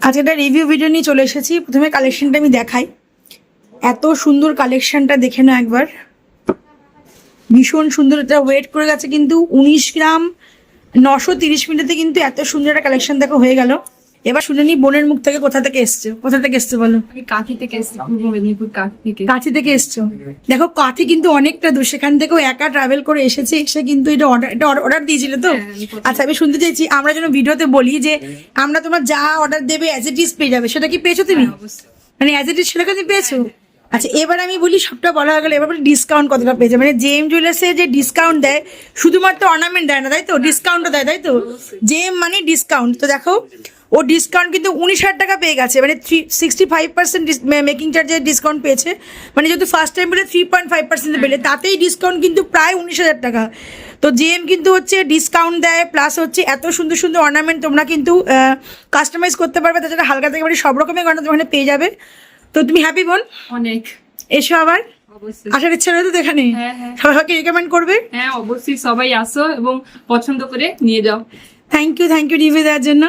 আজকে একটা review video নিয়ে চলে এসেছি। প্রথমে কালেকশনটা আমি দেখাই। এত সুন্দর কালেকশনটা দেখে নাও একবার, ভীষণ সুন্দর। এটা ওয়েট করে গেছে কিন্তু 19 গ্রাম, 930 মিনিটে কিন্তু এত সুন্দর একটা কালেকশন দেখো হয়ে গেল। এবার শুনে নি বোনের মুখ থেকে কোথা থেকে এসছো, কোথা থেকে এসছো বলো। আমি কাঁথি থেকে এসেছি, পূর্ব মেদিনীপুর কাঁথি থেকে। কাঁথি থেকে এসছো, দেখো কাঁথি কিন্তু অনেকটা দূর, সেখান থেকেও একা ট্রাভেল করে এসেছে। এসে কিন্তু এটা অর্ডার দিয়েছিল তো। আচ্ছা, আমি শুনতে চাইছি আমরা যেন ভিডিওতে বলি যে আমরা তোমার যা অর্ডার দেবে অ্যাজ ইট ইজ পেয়ে যাবে, সেটা কি পেয়েছো তুমি? মানে অ্যাজ ইট ইজ সেটাকে তুমি পেয়েছো? আচ্ছা, এবার আমি বলি, সবটা বলা হয়ে গেল, এবার বলি ডিসকাউন্ট কতটা পেয়েছে। মানে জেএম জুয়েলার্সে যে ডিসকাউন্ট দেয়, শুধুমাত্র অর্নামেন্ট দেয় না, তাই তো? ডিসকাউন্টও দেয়, তাই তো? জেএম মানে ডিসকাউন্ট। তো দেখো ও ডিসকাউন্ট কিন্তু 19,000 টাকা পেয়ে গেছে, মানে 65% মেকিং চার্জের ডিসকাউন্ট পেয়েছে। মানে যেহেতু ফার্স্ট টাইম বলে 3.5% পেলে, তাতেই ডিসকাউন্ট কিন্তু প্রায় 19,000 টাকা। তো জেএম কিন্তু হচ্ছে ডিসকাউন্ট দেয়, প্লাস হচ্ছে এত সুন্দর সুন্দর অর্নামেন্ট তোমরা কিন্তু কাস্টমাইজ করতে পারবে। তাছাড়া হালকা থেকে মানে সব রকমের গয়না ওখানে পেয়ে যাবে। তো তুমি হ্যাপি বোন? অনেক। এসো আবার, অবশ্যই। আসার ইচ্ছা রয়েছে তো এখানে? হ্যাঁ, হ্যাঁ। সবাইকে রেকমেন্ড করবে? হ্যাঁ, অবশ্যই সবাই আসো এবং পছন্দ করে নিয়ে যাও। থ্যাংক ইউ রিভিউ দেওয়ার জন্য।